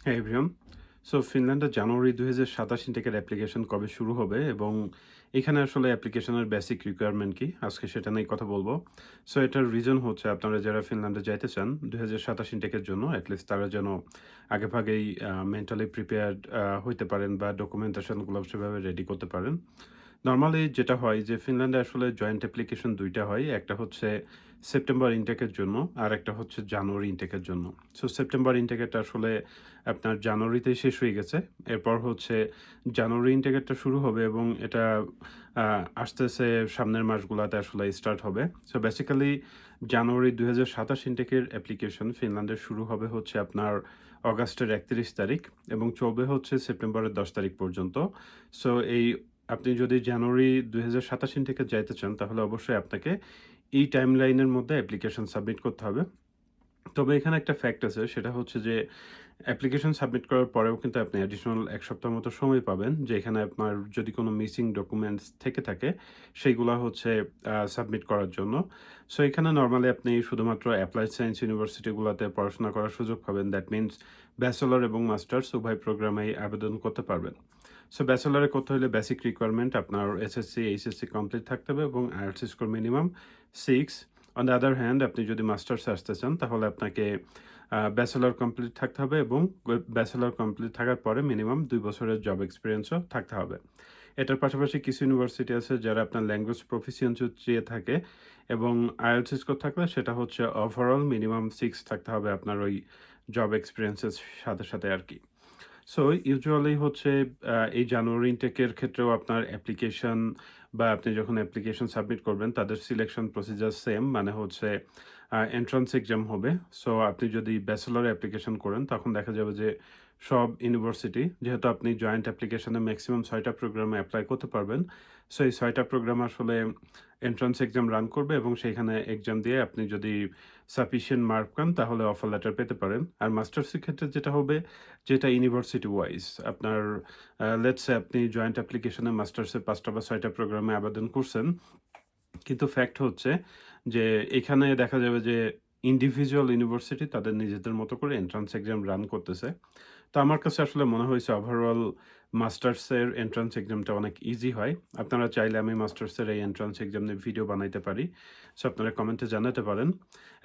হ্যাঁ, everyone. So ফিনল্যান্ডে জানুয়ারি ২০২৭ ইনটেকের application কবে শুরু হবে এবং এখানে আসলে অ্যাপ্লিকেশনের বেসিক রিকোয়ারমেন্ট কি? আজকে সেটা নিয়েই কথা বলব। সো এটার রিজন হচ্ছে আপনারা যারা ফিনল্যান্ডে যাইতে চান ২০২৭ ইনটেকের জন্য এটলিস্ট তারা যেন আগেভাগেই মেন্টালি প্রিপেয়ার্ড হইতে পারেন বা ডকুমেন্টেশন গুলো সেভাবে রেডি করতে পারেন। নরমালি যেটা হয় যে ফিনল্যান্ডে আসলে জয়েন্ট অ্যাপ্লিকেশন ২ টা হয়। একটা হচ্ছে সেপ্টেম্বর ইনটেকের জন্য, আরেকটা হচ্ছে জানুয়ারি ইনটেকের জন্য। সো সেপ্টেম্বর ইনটেকেরটা আসলে আপনার জানুয়ারিতেই শেষ হয়ে গেছে। এরপর হচ্ছে জানুয়ারি ইনটেকেরটা শুরু হবে এবং এটা আ আসতেছে সামনের মাসগুলাতে আসলে স্টার্ট হবে। সো বেসিক্যালি জানুয়ারি ২০২৭ ইনটেকের অ্যাপ্লিকেশন ফিনল্যান্ডে শুরু হবে হচ্ছে আপনার অগাস্টের ৩১ তারিখ এবং চলবে হচ্ছে সেপ্টেম্বরের ১০ তারিখ পর্যন্ত। সো এই আপনি যদি জানুয়ারি ২০২৭ থেকে যাইতে চান, তাহলে অবশ্যই আপনাকে এই টাইমলাইনের মধ্যে অ্যাপ্লিকেশন সাবমিট করতে হবে। তবে এখানে একটা ফ্যাক্ট আছে, সেটা হচ্ছে যে অ্যাপ্লিকেশন সাবমিট করার পরেও কিন্তু আপনি অ্যাডিশনাল ১ সপ্তাহ মতো সময় পাবেন, যে এখানে আপনার যদি কোনো মিসিং ডকুমেন্টস থেকে থাকে, সেইগুলা হচ্ছে সাবমিট করার জন্য। সো এখানে নরমালি আপনি শুধুমাত্র অ্যাপ্লাইড সায়েন্স ইউনিভার্সিটিগুলাতে পড়াশোনা করার সুযোগ পাবেন। দ্যাট মিনস ব্যাচেলর এবং মাস্টার্স উভয় প্রোগ্রামেই আবেদন করতে পারবেন। সো ব্যাচেলরে করতে হলে বেসিক রিকোয়ারমেন্ট আপনার এসএসসি, এইচএসসি কমপ্লিট থাকতে হবে এবং IELTS score minimum 6। On the other hand আপনি যদি মাস্টার্সে আসতে চান, তাহলে আপনাকে ব্যাচেলর কমপ্লিট থাকতে হবে এবং ব্যাচেলর কমপ্লিট থাকার পরে মিনিমাম ২ বছরের জব এক্সপেরিয়েন্সও থাকতে হবে। এটার পাশাপাশি কিছু ইউনিভার্সিটি আছে যারা আপনার ল্যাঙ্গুয়েজ প্রফিসিয়েন্সি চেয়ে থাকে এবং আইএলটিএস স্কোর থাকলে সেটা হচ্ছে ওভারঅল মিনিমাম 6 থাকতে হবে আপনার ওই জব এক্সপেরিয়েন্সের সাথে আরকি। সো ইউজুয়ালি হচ্ছে এই জানুয়ারি ইনটেকের ক্ষেত্রেও আপনার অ্যাপ্লিকেশন বা আপনি যখন অ্যাপ্লিকেশন সাবমিট করবেন তাদের সিলেকশন প্রসিজার সেম। মানে হচ্ছে এন্ট্রান্স এক্সাম হবে। সো আপনি যদি ব্যাচেলর অ্যাপ্লিকেশন করেন তখন দেখা যাবে যে সব ইউনিভার্সিটি, যেহেতু আপনি জয়েন্ট অ্যাপ্লিকেশনে ম্যাক্সিমাম ৬ টা প্রোগ্রামে এপ্লাই করতে পারবেন। সো এই ৬ টা প্রোগ্রাম আসলে এন্ট্রান্স এক্সাম রান করবে এবং সেইখানে এক্সাম দিয়ে আপনি যদি সাফিসিয়েন্ট মার্ক পান তাহলে অফার লেটার পেতে পারেন। আর মাস্টার্সের ক্ষেত্রে যেটা হবে, যেটা ইউনিভার্সিটি ওয়াইজ আপনার লেটস সে আপনি জয়েন্ট অ্যাপ্লিকেশনে মাস্টার্সের ৫ টা বা ৬ টা প্রোগ্রামে আবেদন করছেন। কিন্তু ফ্যাক্ট হচ্ছে যে এখানে দেখা যাবে যে ইন্ডিভিজুয়াল ইউনিভার্সিটি তাদের নিজেদের মতো করে এন্ট্রান্স এক্সাম রান করতেছে। তো আমার কাছে আসলে মনে হয়েছে ওভারঅল মাস্টার্সের এন্ট্রান্স এক্সামটা অনেক ইজি হয়। আপনারা চাইলে আমি মাস্টার্সের এই এন্ট্রান্স এক্সাম নিয়ে ভিডিও বানাইতে পারি। সো আপনারা কমেন্টে জানাতে পারেন।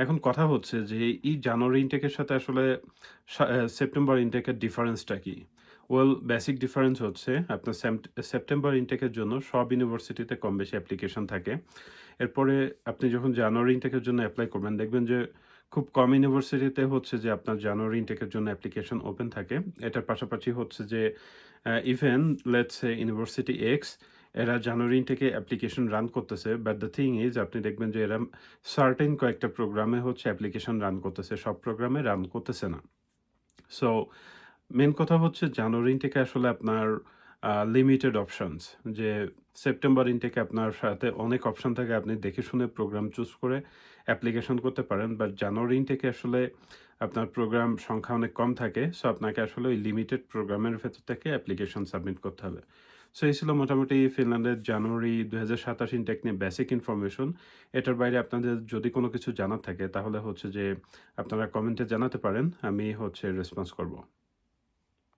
এখন কথা হচ্ছে যে এই জানুয়ারি ইনটেকের সাথে আসলে সেপ্টেম্বর ইনটেকের ডিফারেন্সটা কি? ওয়েল বেসিক ডিফারেন্স হচ্ছে আপনার সেপ্টেম্বর ইনটেকের জন্য সব ইউনিভার্সিটিতে কম বেশি অ্যাপ্লিকেশন থাকে। এরপরে আপনি যখন জানুয়ারি ইনটেকের জন্য এপ্লাই করবেন, দেখবেন যে খুব কম ইউনিভার্সিটিতে হচ্ছে যে আপনার জানুয়ারি ইনটেকের জন্য অ্যাপ্লিকেশন ওপেন থাকে। এটার পাশাপাশি হচ্ছে যে even let's say university x, এরা জানুয়ারি ইনটেকে অ্যাপ্লিকেশন রান করতেছে। বাট দ্য থিং ইজ আপনি দেখবেন যে এরা সার্টেন কয়েকটা প্রোগ্রামে হচ্ছে অ্যাপ্লিকেশন রান করতেছে। সব প্রোগ্রামে রান করতেছে না। সো মেইন কথা হচ্ছে জানুয়ারি ইনটেকে আসলে আপনার লিমিটেড অপশনস, যে সেপ্টেম্বর ইনটেকে আপনার সাথে অনেক অপশন থাকে। আপনি দেখে শুনে প্রোগ্রাম চুজ করে অ্যাপ্লিকেশন করতে পারেন। বাট জানুয়ারি ইনটেকে আসলে আপনার প্রোগ্রাম সংখ্যা অনেক কম থাকে। সো আপনাকে আসলে ওই লিমিটেড প্রোগ্রামের ভেতর থেকে অ্যাপ্লিকেশন সাবমিট করতে হবে। সো এই ছিল মোটামুটি ফিনল্যান্ডের জানুয়ারি ২০২৭ ইনটেক নিয়ে বেসিক ইনফরমেশন। এটার বাইরে আপনাদের যদি কোনো কিছু জানার থাকে তাহলে হচ্ছে যে আপনারা কমেন্টে জানাতে পারেন। আমি হচ্ছে রেসপন্স করব।